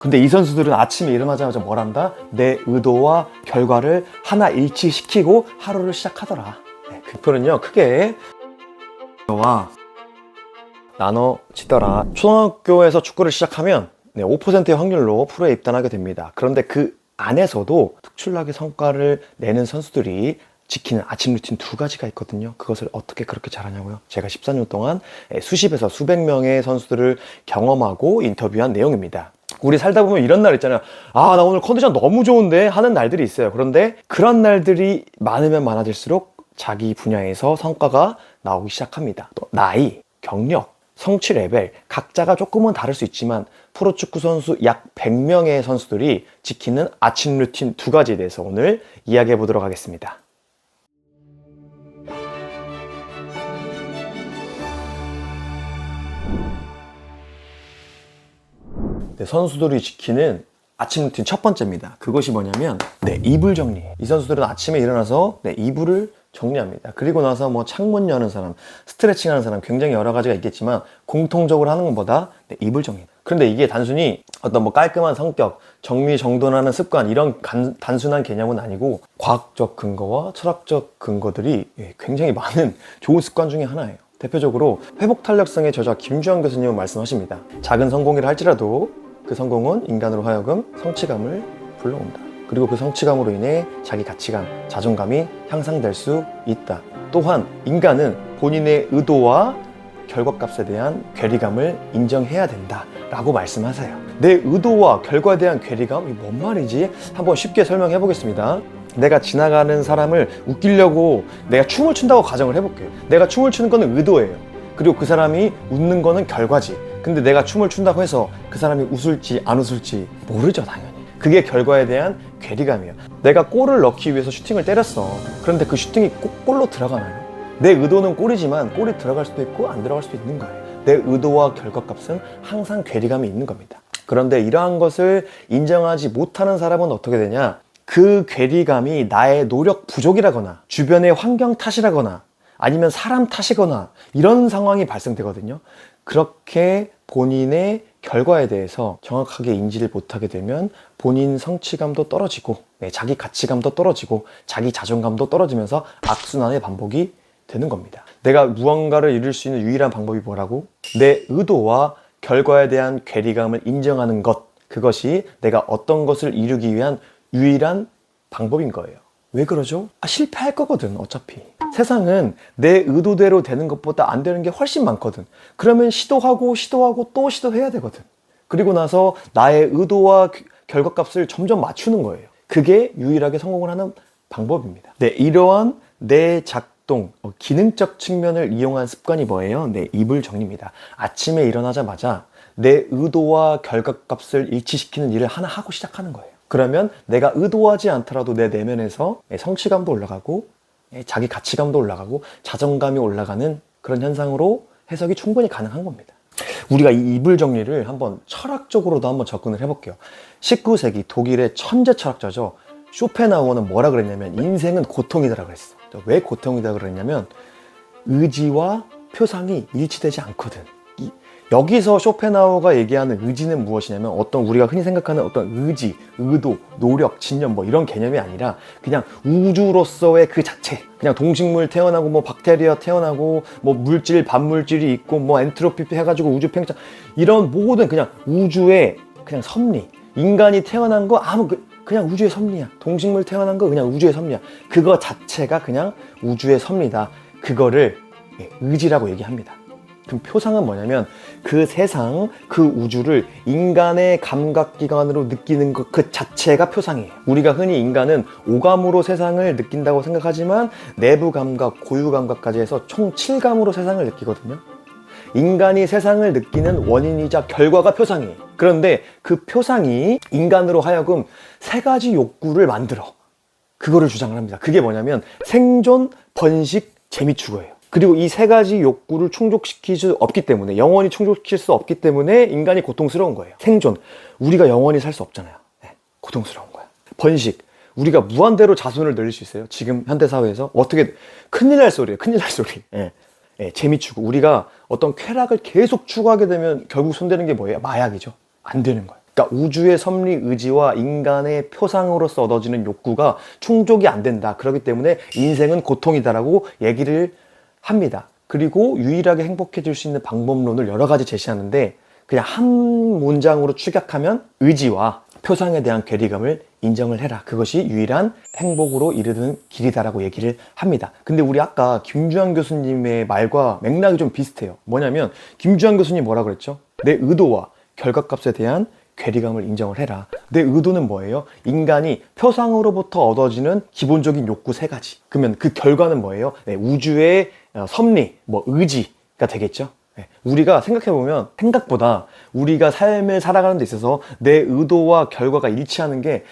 근데 이 선수들은 아침에 일어나자마자 뭘 한다? 내 의도와 결과를 하나 일치시키고 하루를 시작하더라. 네, 그 표는요 크게 와 나눠지더라. 초등학교에서 축구를 시작하면 5%의 확률로 프로에 입단하게 됩니다. 그런데 그 안에서도 특출나게 성과를 내는 선수들이 지키는 아침 루틴 두 가지가 있거든요. 그것을 어떻게 그렇게 잘하냐고요? 제가 14년 동안 수십에서 수백 명의 선수들을 경험하고 인터뷰한 내용입니다. 우리 살다 보면 이런 날 있잖아요. 아, 나 오늘 컨디션 너무 좋은데 하는 날들이 있어요. 그런데 그런 날들이 많으면 많아질수록 자기 분야에서 성과가 나오기 시작합니다. 또 나이, 경력, 성취 레벨 각자가 조금은 다를 수 있지만 프로축구 선수 약 100명의 선수들이 지키는 아침 루틴 두 가지에 대해서 오늘 이야기해 보도록 하겠습니다. 선수들이 지키는 아침 루틴 첫 번째입니다. 그것이 뭐냐면 이불 정리. 이 선수들은 아침에 일어나서 이불을 정리합니다. 그리고 나서 뭐 창문 여는 사람, 스트레칭 하는 사람 굉장히 여러 가지가 있겠지만 공통적으로 하는 것보다 이불 정리. 그런데 이게 단순히 어떤 뭐 깔끔한 성격, 정리정돈하는 습관 이런 단순한 개념은 아니고 과학적 근거와 철학적 근거들이 굉장히 많은 좋은 습관 중에 하나예요. 대표적으로 회복 탄력성의 저자 김주환 교수님은 말씀하십니다. 작은 성공이라 할지라도 그 성공은 인간으로 하여금 성취감을 불러온다. 그리고 그 성취감으로 인해 자기 가치관, 자존감이 향상될 수 있다. 또한 인간은 본인의 의도와 결과값에 대한 괴리감을 인정해야 된다 라고 말씀하세요. 내 의도와 결과에 대한 괴리감? 이게 뭔 말이지? 한번 쉽게 설명해 보겠습니다. 내가 지나가는 사람을 웃기려고 내가 춤을 춘다고 가정을 해볼게요. 내가 춤을 추는 거는 의도예요. 그리고 그 사람이 웃는 거는 결과지. 근데 내가 춤을 춘다고 해서 그 사람이 웃을지 안 웃을지 모르죠, 당연히. 그게 결과에 대한 괴리감이에요. 내가 골을 넣기 위해서 슈팅을 때렸어. 그런데 그 슈팅이 꼭 골로 들어가나요? 내 의도는 골이지만 골이 들어갈 수도 있고 안 들어갈 수도 있는 거예요. 내 의도와 결과값은 항상 괴리감이 있는 겁니다. 그런데 이러한 것을 인정하지 못하는 사람은 어떻게 되냐? 그 괴리감이 나의 노력 부족이라거나 주변의 환경 탓이라거나 아니면 사람 탓이거나 이런 상황이 발생되거든요. 그렇게 본인의 결과에 대해서 정확하게 인지를 못하게 되면 본인 성취감도 떨어지고 자기 가치감도 떨어지고 자기 자존감도 떨어지면서 악순환의 반복이 되는 겁니다. 내가 무언가를 이룰 수 있는 유일한 방법이 뭐라고? 내 의도와 결과에 대한 괴리감을 인정하는 것, 그것이 내가 어떤 것을 이루기 위한 유일한 방법인 거예요. 왜 그러죠? 실패할 거거든, 어차피. 세상은 내 의도대로 되는 것보다 안 되는 게 훨씬 많거든. 그러면 시도하고 또 시도해야 되거든. 그리고 나서 나의 의도와 결과값을 점점 맞추는 거예요. 그게 유일하게 성공을 하는 방법입니다. 이러한 내 작동, 기능적 측면을 이용한 습관이 뭐예요? 이불 정리입니다. 아침에 일어나자마자 내 의도와 결과값을 일치시키는 일을 하나 하고 시작하는 거예요. 그러면 내가 의도하지 않더라도 내 내면에서 성취감도 올라가고 자기 가치감도 올라가고 자존감이 올라가는 그런 현상으로 해석이 충분히 가능한 겁니다. 우리가 이 이불 정리를 한번 철학적으로도 한번 접근을 해볼게요. 19세기 독일의 천재 철학자죠. 쇼펜하우어는 뭐라 그랬냐면 인생은 고통이다 그랬어. 왜 고통이다 그랬냐면 의지와 표상이 일치되지 않거든. 여기서 쇼펜하우어가 얘기하는 의지는 무엇이냐면 어떤 우리가 흔히 생각하는 어떤 의지, 의도, 노력, 진념 뭐 이런 개념이 아니라 그냥 우주로서의 그 자체. 그냥 동식물 태어나고 뭐 박테리아 태어나고 뭐 물질, 반물질이 있고 뭐 엔트로피 해가지고 우주 팽창 이런 모든 그냥 우주의 그냥 섭리. 인간이 태어난 거 그냥 우주의 섭리야. 동식물 태어난 거 그냥 우주의 섭리야. 그거 자체가 그냥 우주의 섭리다. 그거를 의지라고 얘기합니다. 그럼 표상은 뭐냐면 그 세상, 그 우주를 인간의 감각기관으로 느끼는 것 그 자체가 표상이에요. 우리가 흔히 인간은 오감으로 세상을 느낀다고 생각하지만 내부 감각, 고유 감각까지 해서 총 7감으로 세상을 느끼거든요. 인간이 세상을 느끼는 원인이자 결과가 표상이에요. 그런데 그 표상이 인간으로 하여금 3가지 욕구를 만들어. 그거를 주장을 합니다. 그게 뭐냐면 생존, 번식, 재미추구예요. 그리고 이 3가지 욕구를 충족시킬 수 없기 때문에 영원히 충족시킬 수 없기 때문에 인간이 고통스러운 거예요. 생존, 우리가 영원히 살 수 없잖아요. 고통스러운 거야. 번식, 우리가 무한대로 자손을 늘릴 수 있어요. 지금 현대사회에서 어떻게 큰일 날 소리예요. 큰일 날 소리. 재미추구, 우리가 어떤 쾌락을 계속 추구하게 되면 결국 손대는 게 뭐예요? 마약이죠. 안 되는 거예요. 그러니까 우주의 섭리 의지와 인간의 표상으로서 얻어지는 욕구가 충족이 안 된다. 그렇기 때문에 인생은 고통이다라고 얘기를 합니다. 그리고 유일하게 행복해질 수 있는 방법론을 여러 가지 제시하는데 그냥 한 문장으로 축약하면 의지와 표상에 대한 괴리감을 인정을 해라. 그것이 유일한 행복으로 이르는 길이다라고 얘기를 합니다. 근데 우리 아까 김주환 교수님의 말과 맥락이 좀 비슷해요. 뭐냐면 김주환 교수님 뭐라 그랬죠? 내 의도와 결과값에 대한 괴리감을 인정을 해라. 내 의도는 뭐예요? 인간이 표상으로부터 얻어지는 기본적인 욕구 3가지. 그러면 그 결과는 뭐예요? 네, 우주의 섭리, 의지가 되겠죠? 네, 우리가 생각해보면 생각보다 우리가 삶을 살아가는 데 있어서 내 의도와 결과가 일치하는 게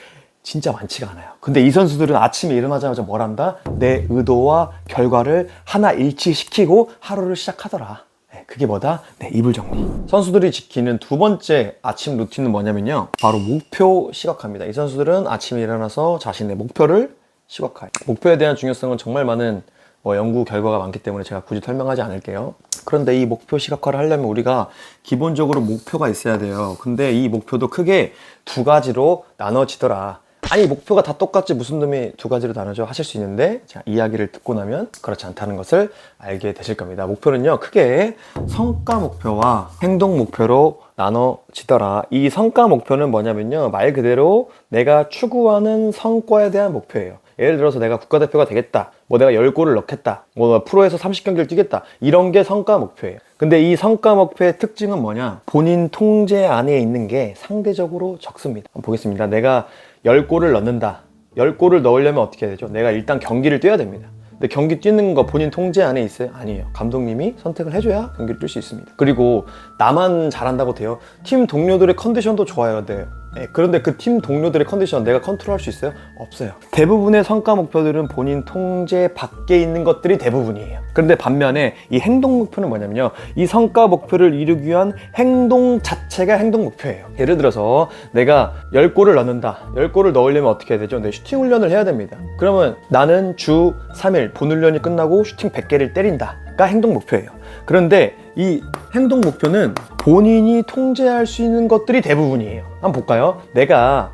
진짜 많지가 않아요. 근데 이 선수들은 아침에 일어나자마자 뭘 한다? 내 의도와 결과를 하나 일치시키고 하루를 시작하더라. 그게 뭐다? 네, 이불 정리. 선수들이 지키는 2번째 아침 루틴은 뭐냐면요, 바로 목표 시각화입니다. 이 선수들은 아침에 일어나서 자신의 목표를 시각화해요. 목표에 대한 중요성은 정말 많은 연구 결과가 많기 때문에 제가 굳이 설명하지 않을게요. 그런데 이 목표 시각화를 하려면 우리가 기본적으로 목표가 있어야 돼요. 근데 이 목표도 크게 2가지로 나눠지더라. 아니, 목표가 다 똑같지 무슨 놈이 2가지로 나눠져 하실 수 있는데, 제가 이야기를 듣고 나면 그렇지 않다는 것을 알게 되실 겁니다. 목표는요, 크게 성과 목표와 행동 목표로 나눠지더라. 이 성과 목표는 뭐냐면요, 말 그대로 내가 추구하는 성과에 대한 목표예요. 예를 들어서 내가 국가대표가 되겠다, 내가 10골을 넣겠다, 프로에서 30경기를 뛰겠다, 이런 게 성과 목표예요. 근데 이 성과 목표의 특징은 뭐냐, 본인 통제 안에 있는 게 상대적으로 적습니다. 한번 보겠습니다. 내가 10골을 넣는다. 10골을 넣으려면 어떻게 해야 되죠? 내가 일단 경기를 뛰어야 됩니다. 근데 경기 뛰는 거 본인 통제 안에 있어요? 아니에요. 감독님이 선택을 해줘야 경기를 뛸 수 있습니다. 그리고 나만 잘한다고 돼요? 팀 동료들의 컨디션도 좋아야 돼요. 그런데 그 팀 동료들의 컨디션 내가 컨트롤할 수 있어요? 없어요. 대부분의 성과 목표들은 본인 통제 밖에 있는 것들이 대부분이에요. 그런데 반면에 이 행동 목표는 뭐냐면요, 이 성과 목표를 이루기 위한 행동 자체가 행동 목표예요. 예를 들어서 내가 10골을 넣는다. 10골을 넣으려면 어떻게 해야 되죠? 슈팅 훈련을 해야 됩니다. 그러면 나는 주 3일 본 훈련이 끝나고 슈팅 100개를 때린다가 행동 목표예요. 그런데 이 행동 목표는 본인이 통제할 수 있는 것들이 대부분이에요. 한번 볼까요? 내가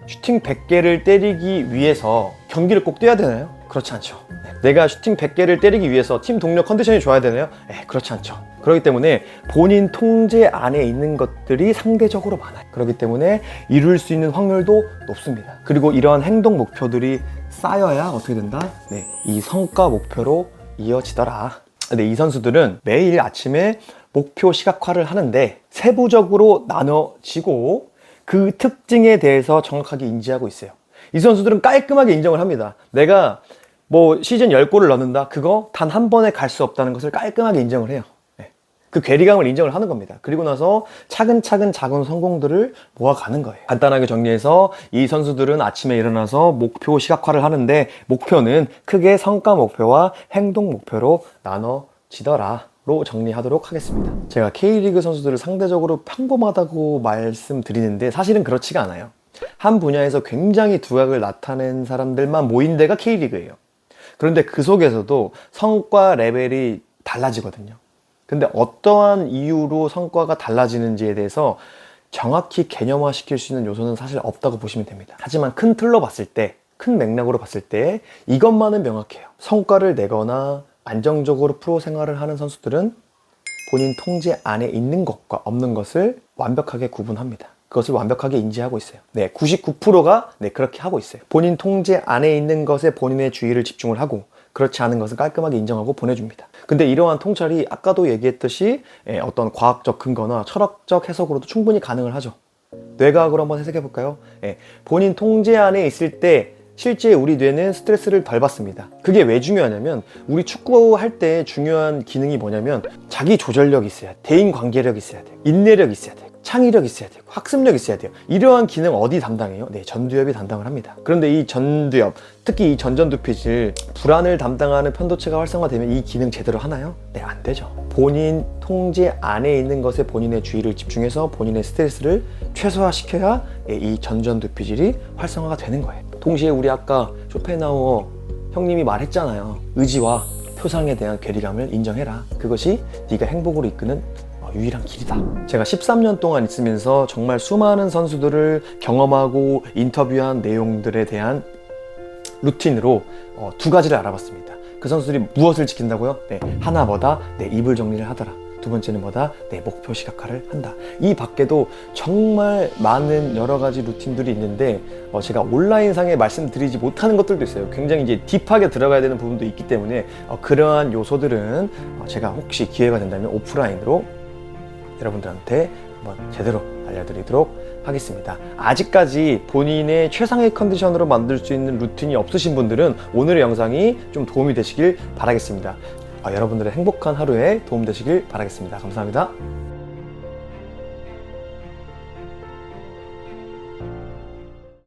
슈팅 100개를 때리기 위해서 경기를 꼭 뛰어야 되나요? 그렇지 않죠. 내가 슈팅 100개를 때리기 위해서 팀 동료 컨디션이 좋아야 되나요? 그렇지 않죠. 그렇기 때문에 본인 통제 안에 있는 것들이 상대적으로 많아요. 그렇기 때문에 이룰 수 있는 확률도 높습니다. 그리고 이러한 행동 목표들이 쌓여야 어떻게 된다? 네, 이 성과 목표로 이어지더라. 근데 이 선수들은 매일 아침에 목표 시각화를 하는데 세부적으로 나눠지고 그 특징에 대해서 정확하게 인지하고 있어요. 이 선수들은 깔끔하게 인정을 합니다. 내가 시즌 10골을 넣는다, 그거 단 한 번에 갈 수 없다는 것을 깔끔하게 인정을 해요. 그 괴리감을 인정을 하는 겁니다. 그리고 나서 차근차근 작은 성공들을 모아가는 거예요. 간단하게 정리해서 이 선수들은 아침에 일어나서 목표 시각화를 하는데, 목표는 크게 성과 목표와 행동 목표로 나눠지더라 로 정리하도록 하겠습니다. 제가 K리그 선수들을 상대적으로 평범하다고 말씀드리는데 사실은 그렇지가 않아요. 한 분야에서 굉장히 두각을 나타낸 사람들만 모인 데가 K리그예요. 그런데 그 속에서도 성과 레벨이 달라지거든요. 근데 어떠한 이유로 성과가 달라지는지에 대해서 정확히 개념화 시킬 수 있는 요소는 사실 없다고 보시면 됩니다. 하지만 큰 틀로 봤을 때, 큰 맥락으로 봤을 때 이것만은 명확해요. 성과를 내거나 안정적으로 프로 생활을 하는 선수들은 본인 통제 안에 있는 것과 없는 것을 완벽하게 구분합니다. 그것을 완벽하게 인지하고 있어요. 99%가 그렇게 하고 있어요. 본인 통제 안에 있는 것에 본인의 주의를 집중을 하고, 그렇지 않은 것은 깔끔하게 인정하고 보내줍니다. 근데 이러한 통찰이 아까도 얘기했듯이 어떤 과학적 근거나 철학적 해석으로도 충분히 가능을 하죠. 뇌과학으로 한번 해석해 볼까요? 본인 통제 안에 있을 때 실제 우리 뇌는 스트레스를 덜 받습니다. 그게 왜 중요하냐면, 우리 축구할 때 중요한 기능이 뭐냐면 자기 조절력이 있어야 돼, 대인관계력이 있어야 돼, 인내력이 있어야 돼, 창의력이 있어야 돼요, 학습력이 있어야 돼요. 이러한 기능 어디 담당해요? 전두엽이 담당을 합니다. 그런데 이 전두엽, 특히 이 전전두피질, 불안을 담당하는 편도체가 활성화되면 이 기능 제대로 하나요? 안 되죠. 본인 통제 안에 있는 것에 본인의 주의를 집중해서 본인의 스트레스를 최소화시켜야 이 전전두피질이 활성화가 되는 거예요. 동시에 우리 아까 쇼펜하우어 형님이 말했잖아요. 의지와 표상에 대한 괴리감을 인정해라. 그것이 네가 행복으로 이끄는 유일한 길이다. 제가 13년 동안 있으면서 정말 수많은 선수들을 경험하고 인터뷰한 내용들에 대한 루틴으로 두 가지를 알아봤습니다. 그 선수들이 무엇을 지킨다고요? 네, 하나 뭐다? 네, 이불 정리를 하더라. 두 번째는 뭐다? 네, 목표 시각화를 한다. 이 밖에도 정말 많은 여러 가지 루틴들이 있는데 제가 온라인상에 말씀드리지 못하는 것들도 있어요. 굉장히 이제 딥하게 들어가야 되는 부분도 있기 때문에 그러한 요소들은 제가 혹시 기회가 된다면 오프라인으로 여러분들한테 한번 제대로 알려드리도록 하겠습니다. 아직까지 본인의 최상의 컨디션으로 만들 수 있는 루틴이 없으신 분들은 오늘의 영상이 좀 도움이 되시길 바라겠습니다. 여러분들의 행복한 하루에 도움 되시길 바라겠습니다. 감사합니다.